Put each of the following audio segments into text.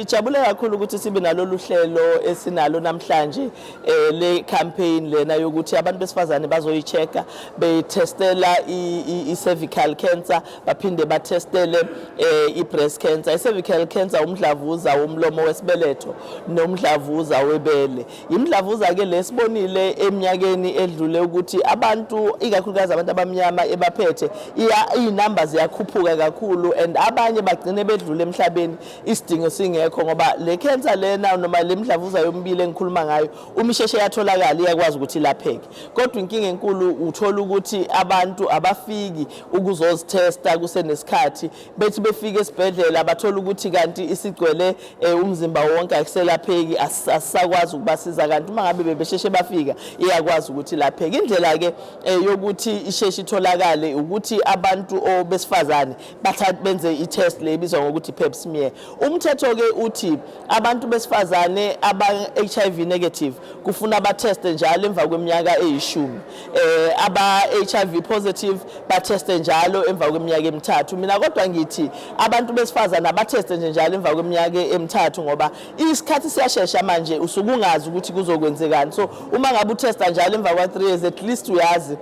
Ijabule kakhulu ukuthi sibe nalolu hlelo esinalo namhlanje le campaign lena yokuthi abantu besifazane bazoyichecka betestela i-cervical cancer baphinde batestele i-breast cancer. I-cervical cancer umdlavuza womlomo wesibeletho nomdlavuza webele. Imdlavuza ke lesibonile eminyakeni edlule ukuthi abantu ikakhulukazi abantu abamnyama ebaphethe inamba ziyakhuphuka kakhulu and abanye bagcine bedlule emhlabeni isidingo singe ngoba le cancer lena noma le mdlavuza yombili engikhuluma ngayo umisheshe yatholakala iyakwazi ukuthi ilapheke kodwa inkinga enkulu uthola ukuthi abantu abafiki ukuzozitesta kusenesikhathi bethi befike esibhedlela abathola ukuthi kanti isigcwele umzimba wonke akuselapheki asisakwazi ukubasiza kanti uma ngabe bebesheshe bafika iyakwazi ukuthi ilapheke. Indlela ke yokuthi isheshe itholakale ukuthi abantu besifazane benze i-test le ibizwa ngokuthi pap smear. Umthetho ke uthi abantu besifazane aba-HIV negative kufuna bateste njalo emva kweminyaka e10 aba-HIV positive bateste njalo emva kweminyaka emithathu. Mina kodwa ngithi abantu besifazane abateste nje njalo emva kweminyaka emithathu ngoba isikhathi siyashesha manje usukungazi ukuthi kuzokwenzekani. So uma ngabe utesta njalo emva kwa3 years at least uyazi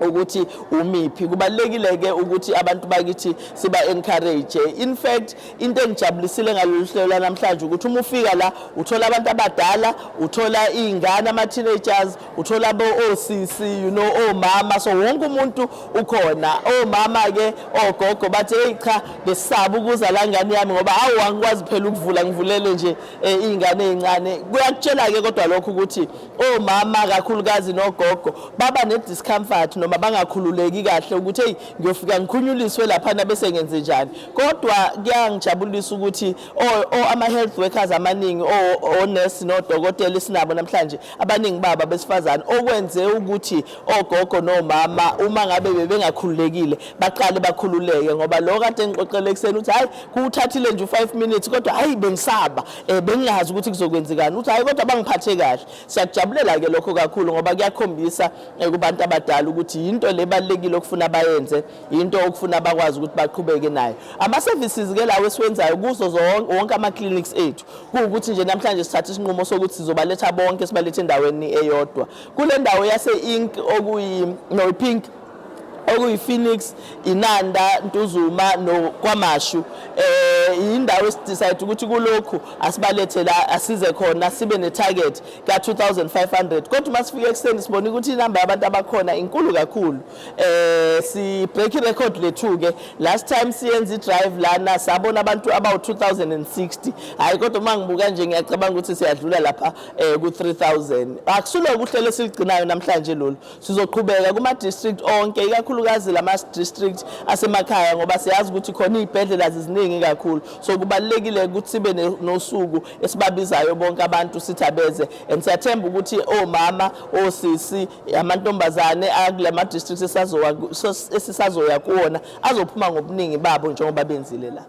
ukuthi umiphi. Kubalekile ke ukuthi abantu bakithi siba encourage. In fact into engijabulisile ngalolu hlelo namhlanje ukuthi uma ufika la uthola abantu abadala, uthola izingane ama teenagers, uthola osisi, you know, omama, so wonke umuntu ukhona. Omama ke ogogo bathi hey cha besaba ukuza la ngane yami ngoba awu angikwazi phela ukuvula ngivulele nje izingane ezincane. Kuyakutshela ke kodwa lokho ukuthi omama kakhulukazi nogogo baba ne discomfort noma bangakhululeki kahle ukuthi hey ngiyofika ngikhunyuliswe lapha bese ngenze njani. Kodwa kuyangijabulisa ukuthi ama health workers amaningi nurse nodokotela sinabo namhlanje abaningi baba besifazane okwenze ukuthi ogogo nomama uma ngabe bengakhululekile baqale bakhululeke ngoba lo kade ngiqoqele ekseni uthi hayi kuthathile nje 5 minutes kodwa hayi bengisaba bengazi ukuthi kuzokwenzekani uthi hayi kodwa bangiphathe kahle. Siyakujabulela ke lokho kakhulu ngoba kuyakhombisa kubantu abadala ukuthi into lebalekile okufuna bayenze into okufuna bakwazi ukuthi baqhubeke nayo. Ama services ke lawo esiwenzayo kuzo wonke ama clinics ethu ukuthi nje namhlanje sithatha isinqumo sokuthi sizobaletha bonke sibalethe endaweni eyodwa kule ndawo yase Ink no Pink okuyi-Phoenix, iNanda, Ntuzuma noKwaMashu. Indawo esidecide ukuthi kulokhu asibalethe la asize khona sibe ne-target ka-2500 kodwa uma sifike ekseni sibona ukuthi inamba yabantu abakhona inkulu kakhulu. Si break record lethu ke last time siyenza i-drive lana sabona abantu abawu-2060 hayi kodwa uma ngibuka nje ngiyacabanga ukuthi siyadlula lapha ku-3000. Akusulo kuhlelo siligcinayo namhlanje lolu sizoqhubeka kuma-district onke ikakhulukazi lama district asemakhaya ngoba siyazi ukuthi khona izibhedlela ziziningi kakhulu. So kubalekile ukuthi sibe nosuku esibabizayo bonke abantu sithabeze and siyathemba ukuthi omama osisi amantombazane akulama districts esisazoya kuona azophuma ngobuningi babo njengoba benzile la.